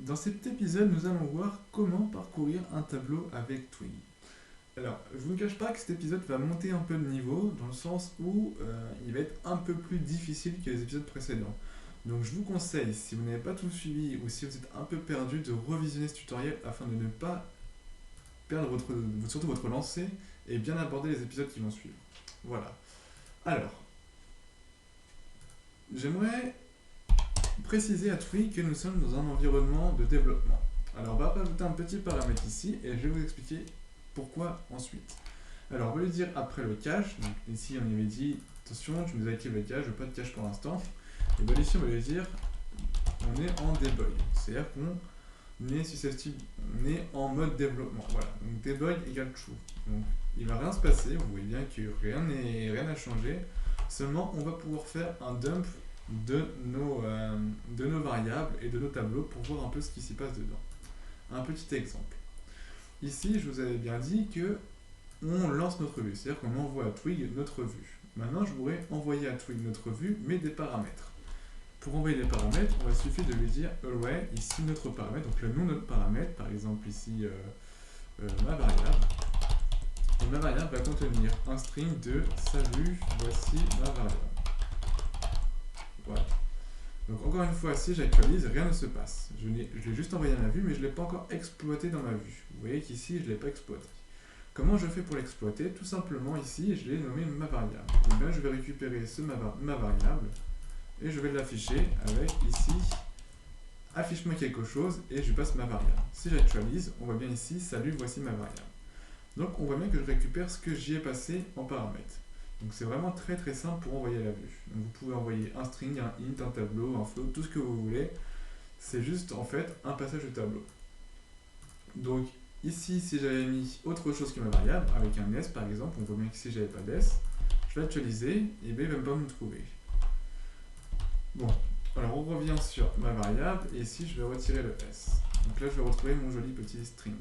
Dans cet épisode, nous allons voir comment parcourir un tableau avec Twig. Alors, je vous ne cache pas que cet épisode va monter un peu de niveau, dans le sens où il va être un peu plus difficile que les épisodes précédents. Donc je vous conseille, si vous n'avez pas tout suivi ou si vous êtes un peu perdu, de revisionner ce tutoriel afin de ne pas perdre surtout votre lancée et bien aborder les épisodes qui vont suivre. Voilà. Alors, j'aimerais préciser à Twig que nous sommes dans un environnement de développement. Alors on va rajouter un petit paramètre ici et je vais vous expliquer pourquoi ensuite. Alors on va lui dire après le cache, donc ici on y avait dit attention tu nous actives le cache, je veux pas de cache pour l'instant. Et bien ici on va lui dire on est en debug, c'est-à-dire qu'on est susceptible, on est en mode développement. Voilà, donc debug égale true. Donc il va rien se passer, vous voyez bien que rien n'a changé, seulement on va pouvoir faire un dump de nos variables et de nos tableaux pour voir un peu ce qui s'y passe dedans. Un petit exemple. Ici, je vous avais bien dit que on lance notre vue, c'est-à-dire qu'on envoie à Twig notre vue. Maintenant, je voudrais envoyer à Twig notre vue, mais des paramètres. Pour envoyer des paramètres, on va suffire de lui dire array, ici notre paramètre, donc le nom de notre paramètre, par exemple ici ma variable. Et ma variable va contenir un string de salut, voici ma variable. Voilà. Donc encore une fois, si j'actualise, rien ne se passe. Je l'ai juste envoyé à ma vue, mais je ne l'ai pas encore exploité dans ma vue. Vous voyez qu'ici, je ne l'ai pas exploité. Comment je fais pour l'exploiter? Tout simplement, ici, je l'ai nommé ma variable. Et bien, je vais récupérer ma variable et je vais l'afficher avec ici, affiche-moi quelque chose et je passe ma variable. Si j'actualise, on voit bien ici, salut, voici ma variable. Donc on voit bien que je récupère ce que j'y ai passé en paramètres. Donc c'est vraiment très très simple pour envoyer la vue. Donc vous pouvez envoyer un string, un int, un tableau, un float, tout ce que vous voulez. C'est juste en fait un passage de tableau. Donc ici, si j'avais mis autre chose que ma variable, avec un s par exemple, on voit bien qu'ici j'avais pas d's, je vais actualiser et bien il va pas me trouver. Bon, alors on revient sur ma variable et ici je vais retirer le s. Donc là je vais retrouver mon joli petit string.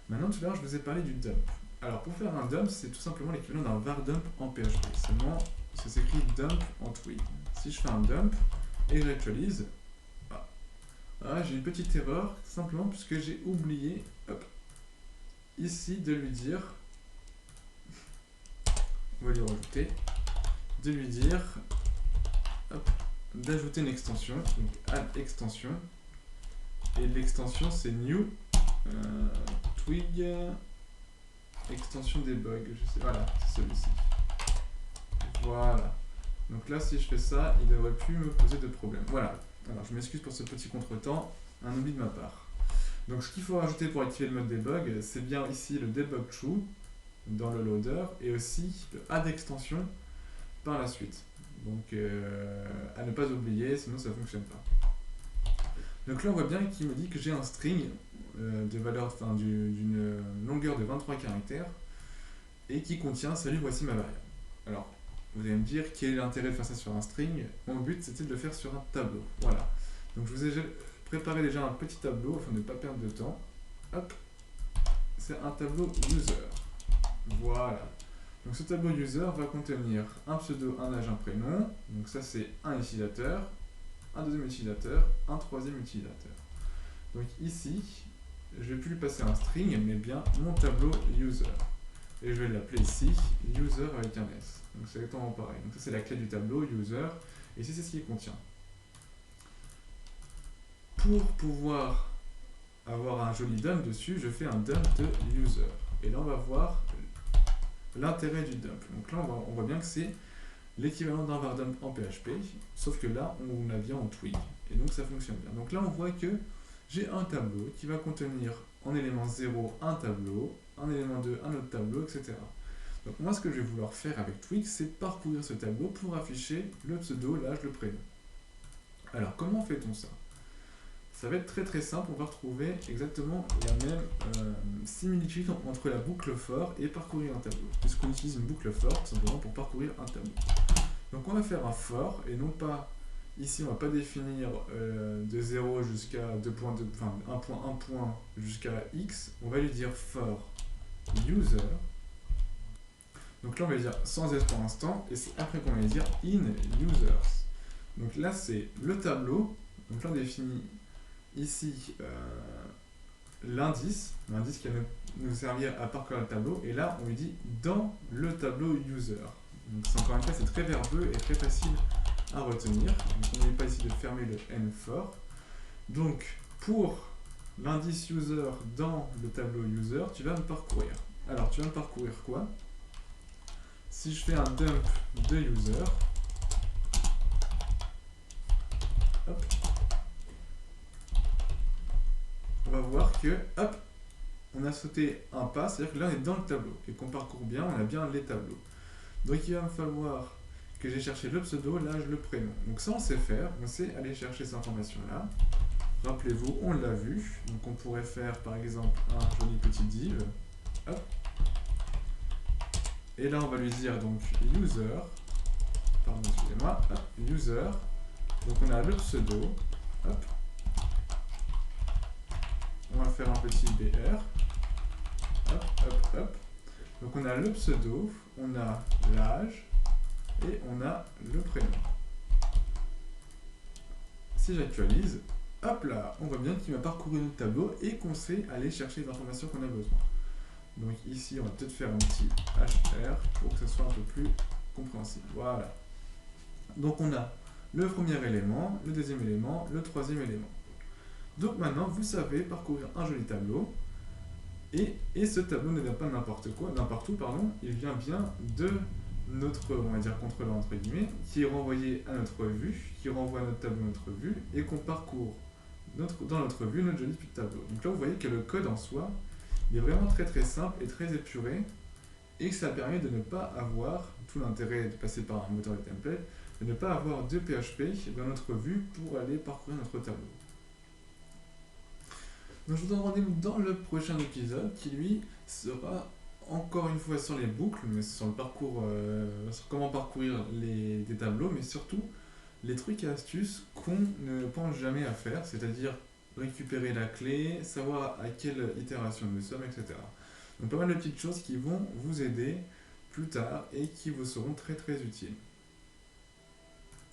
Maintenant tout à l'heure je vous ai parlé du dump. Alors pour faire un dump, c'est tout simplement l'équivalent d'un var dump en PHP. Seulement, ça s'écrit dump en Twig. Si je fais un dump et que j'actualise, j'ai une petite erreur, simplement puisque j'ai oublié, ici de lui dire, on va lui rajouter, de lui dire, d'ajouter une extension, donc add extension, et l'extension c'est new Twig extension debug, voilà, c'est celui-ci. Voilà. Donc là, si je fais ça, il ne devrait plus me poser de problème. Voilà. Alors, je m'excuse pour ce petit contretemps, un oubli de ma part. Donc, ce qu'il faut rajouter pour activer le mode debug, c'est bien ici le debug true dans le loader et aussi le add extension par la suite. Donc, à ne pas oublier, sinon ça ne fonctionne pas. Donc là, on voit bien qu'il me dit que j'ai un string de valeur, d'une longueur de 23 caractères et qui contient salut, voici ma variable. Alors, vous allez me dire quel est l'intérêt de faire ça sur un string. Mon but c'était de le faire sur un tableau. Voilà. Donc je vous ai préparé déjà un petit tableau afin de ne pas perdre de temps. Hop. C'est un tableau user. Voilà. Donc ce tableau user va contenir un pseudo, un âge, un prénom. Donc ça c'est un utilisateur, un deuxième utilisateur, un troisième utilisateur. Donc ici, je vais plus lui passer un string, mais bien mon tableau user. Et je vais l'appeler ici user avec un s. Donc c'est exactement pareil. Donc ça c'est la clé du tableau user. Et ici c'est ce qu'il contient. Pour pouvoir avoir un joli dump dessus, je fais un dump de user. Et là on va voir l'intérêt du dump. Donc là on voit bien que c'est l'équivalent d'un var dump en PHP, sauf que là on l'a bien en Twig. Et donc ça fonctionne bien. Donc là on voit que j'ai un tableau qui va contenir en élément 0 un tableau, un élément 2 un autre tableau, etc. Donc moi ce que je vais vouloir faire avec Twig, c'est parcourir ce tableau pour afficher le pseudo, l'âge, le prénom. Alors comment fait-on ça? Ça va être très très simple, on va retrouver exactement la même similitude entre la boucle for et parcourir un tableau, puisqu'on utilise une boucle for tout simplement pour parcourir un tableau. Donc on va faire un for, et non pas, ici on va pas définir de 0 jusqu'à 2 points, enfin 1 point jusqu'à x, on va lui dire for user. Donc là on va lui dire sans s pour l'instant, et c'est après qu'on va lui dire in users. Donc là c'est le tableau, donc là on définit ici l'indice qui va nous servir à parcourir le tableau, et là on lui dit dans le tableau user. Donc encore une fois c'est très verbeux et très facile à retenir. Donc on n'oublie pas ici de fermer le N fort. Donc pour l'indice user dans le tableau user, tu vas me parcourir. Alors tu vas me parcourir quoi? Si je fais un dump de user, hop, on va voir que, hop, on a sauté un pas, c'est-à-dire que là on est dans le tableau, et qu'on parcourt bien, on a bien les tableaux. Donc il va me falloir que j'ai cherché le pseudo, l'âge, le prénom. Donc ça on sait faire, on sait aller chercher cette information-là. Rappelez-vous, on l'a vu, donc on pourrait faire par exemple un joli petit div, hop. Et là on va lui dire donc user, pardon excusez-moi, hop, user, donc on a le pseudo, hop. On va faire un petit BR. Hop, hop, hop. Donc on a le pseudo, on a l'âge et on a le prénom. Si j'actualise, hop là, on voit bien qu'il m'a parcouru notre tableau et qu'on sait aller chercher les informations qu'on a besoin. Donc ici, on va peut-être faire un petit HR pour que ce soit un peu plus compréhensible. Voilà. Donc on a le premier élément, le deuxième élément, le troisième élément. Donc maintenant, vous savez parcourir un joli tableau. Et ce tableau ne vient pas n'importe quoi, n'importe où, pardon, il vient bien de notre, on va dire, contrôleur entre guillemets, qui est renvoyé à notre vue, qui renvoie notre tableau à notre vue, et qu'on parcourt dans notre vue notre joli petit tableau. Donc là, vous voyez que le code en soi, il est vraiment très très simple et très épuré, et que ça permet de ne pas avoir, tout l'intérêt de passer par un moteur de template, de ne pas avoir de PHP dans notre vue pour aller parcourir notre tableau. Donc je vous donne rendez-vous dans le prochain épisode qui lui sera encore une fois sur les boucles, mais sur le parcours, sur comment parcourir des tableaux, mais surtout les trucs et astuces qu'on ne pense jamais à faire, c'est-à-dire récupérer la clé, savoir à quelle itération nous sommes, etc. Donc pas mal de petites choses qui vont vous aider plus tard et qui vous seront très très utiles.